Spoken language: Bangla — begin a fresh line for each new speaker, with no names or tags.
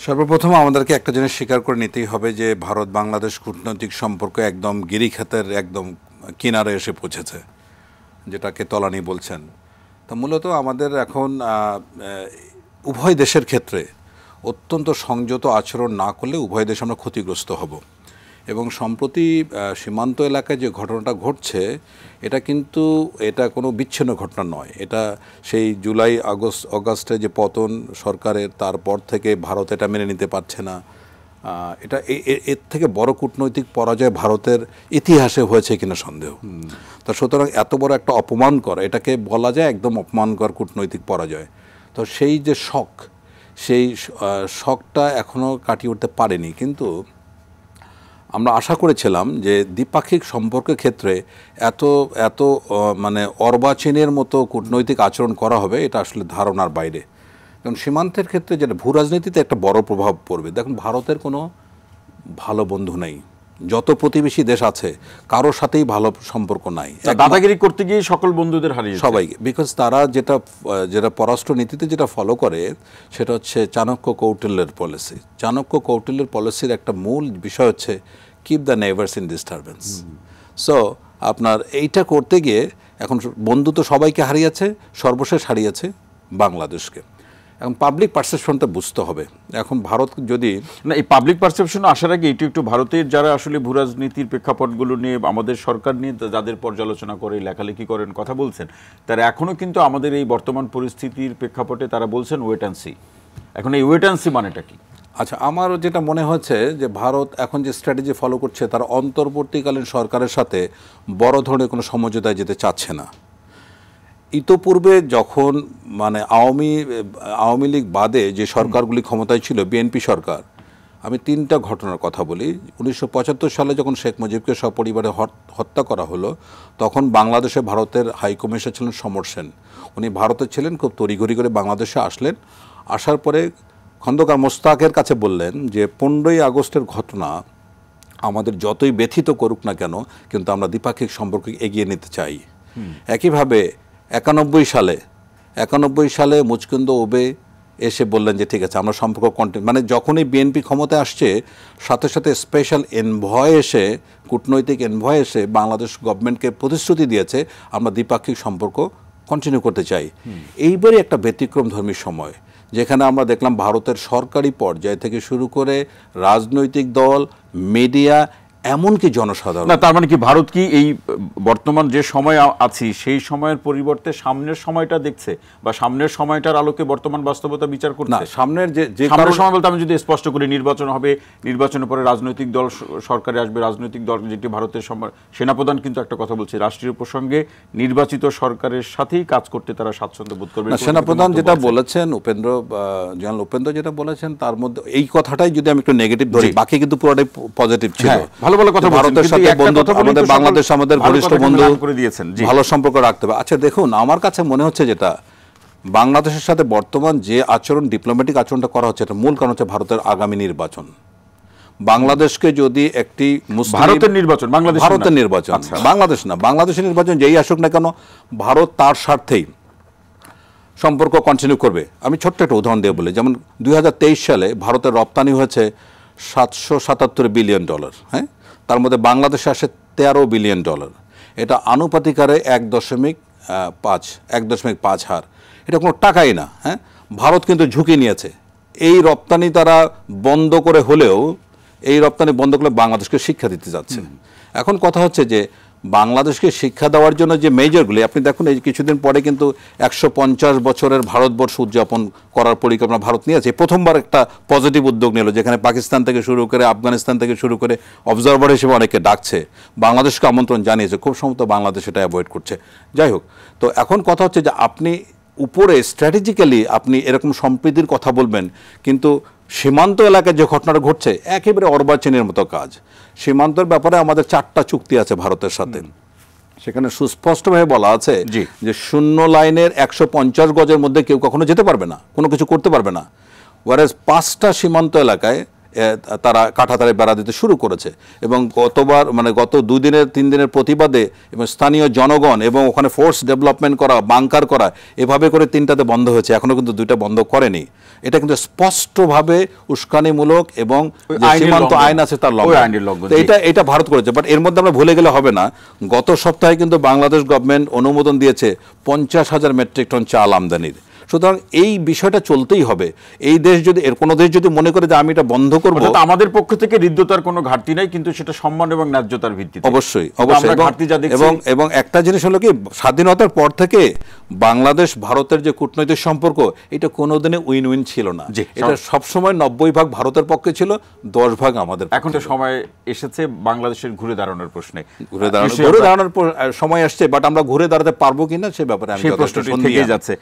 সর্বপ্রথম আমাদেরকে একটা জিনিস স্বীকার করে নিতেই হবে যে ভারত বাংলাদেশ কূটনৈতিক সম্পর্ক একদম গিরিখাতের একদম কিনারে এসে পৌঁছেছে, যেটাকে তলানি বলছেন। তা মূলত আমাদের এখন উভয় দেশের ক্ষেত্রে অত্যন্ত সংযত আচরণ না করলে উভয় দেশ আমরা ক্ষতিগ্রস্ত হব। এবং সম্প্রতি সীমান্ত এলাকায় যে ঘটনাটা ঘটছে এটা কোনো বিচ্ছিন্ন ঘটনা নয়। এটা সেই জুলাই আগস্টে যে পতন সরকারের, তারপর থেকে ভারত এটা মেনে নিতে পারছে না। এটা এর থেকে বড় কূটনৈতিক পরাজয় ভারতের ইতিহাসে হয়েছে কিনা সন্দেহ। তো সুতরাং এত বড় একটা অপমান করা, এটাকে বলা যায় একদম অপমানকর কূটনৈতিক পরাজয়। তো সেই যে সেই শকটা এখনও কাটিয়ে উঠতে পারেনি। কিন্তু আমরা আশা করেছিলাম যে দ্বিপাক্ষিক সম্পর্কের ক্ষেত্রে এত মানে অর্বাচীনের মতো কূটনৈতিক আচরণ করা হবে, এটা আসলে ধারণার বাইরে। কারণ সীমান্তের ক্ষেত্রে যেটা ভূ রাজনীতিতে একটা বড় প্রভাব পড়বে। দেখুন, ভারতের কোনো ভালো বন্ধু নেই। যত প্রতিবেশী দেশ আছে কারোর সাথেই ভালো সম্পর্ক নাই।
দাদাগিরি করতে গিয়ে সকল বন্ধুদের হারিয়ে
সবাই, বিকজ তারা যেটা পররাষ্ট্র নীতিতে যেটা ফলো করে সেটা হচ্ছে চাণক্য কৌটিল্যের পলিসি। চাণক্য কৌটিল্যের পলিসির একটা মূল বিষয় হচ্ছে keep the neighbours in disturbance. So আপনার এইটা করতে গিয়ে এখন বন্ধু তো সবাইকে হারিয়েছে, সর্বশেষ হারিয়েছে বাংলাদেশকে। এখন পাবলিক পারসেপশনটা বুঝতে হবে। এখন ভারত যদি
না, এই পাবলিক পারসেপশন আসার আগে একটু ভারতের যারা আসলে ভূ রাজনীতির প্রেক্ষাপটগুলো নিয়ে আমাদের সরকার নিয়ে যাদের পর্যালোচনা করে লেখালেখি করেন, কথা বলছেন, তারা এখনও কিন্তু আমাদের এই বর্তমান পরিস্থিতির প্রেক্ষাপটে তারা বলছেন ওয়েট অ্যান্ড সি। এখন এই ওয়েট অ্যান্ড সি মানেটা কি?
আচ্ছা, আমার যেটা মনে হচ্ছে যে ভারত এখন যে স্ট্র্যাটেজি ফলো করছে, তারা অন্তর্বর্তীকালীন সরকারের সাথে বড় ধরনের কোনো সমঝোতায় যেতে চাচ্ছে না। ইতোপূর্বে যখন মানে আওয়ামী লীগ বাদে যে সরকারগুলি ক্ষমতায় ছিল, বিএনপি সরকার, আমি 3টা ঘটনার কথা বলি। 1975 সালে যখন শেখ মুজিবকে সপরিবারে হত্যা করা হলো, তখন বাংলাদেশে ভারতের হাইকমিশনার ছিলেন সমর সেন। উনি ভারতে ছিলেন, খুব তড়িঘড়ি করে বাংলাদেশে আসলেন। আসার পরে খন্দকার মোস্তাকের কাছে বললেন যে 15ই আগস্টের ঘটনা আমাদের যতই ব্যথিত করুক না কেন, কিন্তু আমরা দ্বিপাক্ষিক সম্পর্ক এগিয়ে নিতে চাই। একইভাবে 91 সালে মুচকুন্দ ওবে এসে বললেন যে ঠিক আছে, আমরা সম্পর্ক মানে যখনই বিএনপি ক্ষমতায় আসছে, সাথে সাথে স্পেশাল এনভয় এসে, কূটনৈতিক এনভয় এসে বাংলাদেশ গভর্নমেন্টকে প্রতিশ্রুতি দিয়েছে আমরা দ্বিপাক্ষিক সম্পর্ক কন্টিনিউ করতে চাই। এইবারই একটা ব্যতিক্রমধর্মী সময়, যেখানে আমরা দেখলাম ভারতের সরকারি পর্যায় থেকে শুরু করে রাজনৈতিক দল, মিডিয়া, এমনকি জনসাধারণ।
না, তার মানে কি ভারত কি এই বর্তমান যে সময় আছি সেই সময়ের পরিবর্তে সামনের সময়টা দেখছে, বা সামনের সময়টার আলোকে বর্তমান বাস্তবতা বিচার করছে?
না, সামনের
সময় বলতে আমি যদি স্পষ্ট করি, নির্বাচন হবে, নির্বাচনের পরে রাজনৈতিক দল সরকারে আসবে, রাজনৈতিক দল যেটি ভারতের সেনাপ্রধান কিন্তু একটা কথা বলছে, রাষ্ট্রীয় প্রসঙ্গে নির্বাচিত সরকারের সাথেই কাজ করতে তারা স্বাচ্ছন্দ্য বোধ করবে।
সেনাপ্রধান যেটা বলেছেন, জেনারেল উপেন্দ্র যেটা বলেছেন, তার মধ্যে এই কথাটাই যদি আমি একটু নেগেটিভ ধরি, বাকি কিন্তু পুরোটাই পজিটিভ ছিল।
ভালো কথা,
ভারতের সাথে আমাদের বাংলাদেশ আমাদের ঘনিষ্ঠ বন্ধু, ভালো সম্পর্ক রাখতে হবে। আচ্ছা দেখুন, আমার কাছে মনে হচ্ছে যেটা বাংলাদেশের সাথে বর্তমান যে আচরণ, ডিপ্লোম্যাটিক আচরণটা করা হচ্ছে, এটা মূল কারণ হচ্ছে ভারতের আগামী নির্বাচন। বাংলাদেশকে যদি একটি
ভারতের নির্বাচন,
বাংলাদেশ না, বাংলাদেশের নির্বাচন যেই আসুক না কেন, ভারত তার স্বার্থেই সম্পর্ক কন্টিনিউ করবে। আমি ছোট্ট একটা উদাহরণ দিয়ে বলি, যেমন 2023 সালে ভারতের রপ্তানি হয়েছে $777 বিলিয়ন। হ্যাঁ, তার মধ্যে বাংলাদেশে আসে $13 বিলিয়ন। এটা আনুপাতিক হারে 1.5 হার। এটা কোনো টাকাই না। হ্যাঁ, ভারত কিন্তু ঝুঁকি নিয়েছে। এই রপ্তানি তারা বন্ধ করে হলেও, এই রপ্তানি বন্ধ করলে বাংলাদেশকে শিক্ষা দিতে যাচ্ছে। এখন কথা হচ্ছে যে বাংলাদেশকে শিক্ষা দেওয়ার জন্য যে মেজরগুলি, আপনি দেখুন এই কিছুদিন পরে কিন্তু 150 বছরের ভারতবর্ষ উদযাপন করার পরিকল্পনা ভারত নিয়েছে। প্রথমবার একটা পজিটিভ উদ্যোগ নিল, যেখানে পাকিস্তান থেকে শুরু করে, আফগানিস্তান থেকে শুরু করে অবজারভার হিসেবে অনেকে ডাকছে, বাংলাদেশকে আমন্ত্রণ জানিয়েছে। খুব সম্ভবত বাংলাদেশ এটা অ্যাভয়েড করছে। যাই হোক, তো এখন কথা হচ্ছে যে আপনি উপরে স্ট্র্যাটেজিক্যালি আপনি এরকম সম্প্রীতির কথা বলবেন, কিন্তু সীমান্ত এলাকায় যে ঘটনাটা ঘটছে একেবারে অর্বাচীনের মতো কাজ। সীমান্তের ব্যাপারে আমাদের 4টা চুক্তি আছে ভারতের সাথে। সেখানে সুস্পষ্টভাবে বলা আছে যে শূন্য লাইনের 150 গজের মধ্যে কেউ কখনো যেতে পারবে না, কোনো কিছু করতে পারবে না। ওয়ারেজ 5টা সীমান্ত এলাকায় তারা কাঁটাতারে বেড়া দিতে শুরু করেছে এবং গত 2 দিনের 3 দিনের প্রতিবাদে এবং স্থানীয় জনগণ এবং ওখানে ফোর্স ডেভেলপমেন্ট করা, বাংকার করা, এভাবে করে 3টাতে বন্ধ হয়েছে, এখনো কিন্তু 2টা বন্ধ করেনি। এটা কিন্তু স্পষ্টভাবে উস্কানিমূলক এবং যে সীমান্ত আইন আছে তার লঙ্ঘন। এটা ভারত করেছে, বাট এর মধ্যে আমরা ভুলে গেলে হবে না, গত সপ্তাহে কিন্তু বাংলাদেশ গভর্নমেন্ট অনুমোদন দিয়েছে 50,000 মেট্রিক টন চাল আমদানির। সুতরাং এই বিষয়টা চলতেই হবে। এই দেশ যদি কোনো দেশ যদি মনে করে যে আমি এটা বন্ধ করব,
আমাদের পক্ষ থেকে হৃদ্যতার কোনো ঘাটতি নাই, কিন্তু সেটা সম্মান এবং ন্যায্যতার ভিত্তিতে
অবশ্যই এবং একটা জিনিস হলো কি, স্বাধীনতার পর থেকে বাংলাদেশ ভারতের যে কূটনৈতিক সম্পর্ক, এটা কোনোদিনই উইন উইন ছিল না। এটা সবসময় 90 ভাগ ভারতের পক্ষে ছিল, 10 ভাগ আমাদের।
এখন তো সময় এসেছে বাংলাদেশের ঘুরে দাঁড়ানোর প্রশ্নে,
ঘুরে দাঁড়ানোর সময় আসছে, বাট আমরা ঘুরে দাঁড়াতে পারবো কিনা সে ব্যাপারে আমি যথেষ্ট সন্দেহ যাচ্ছে।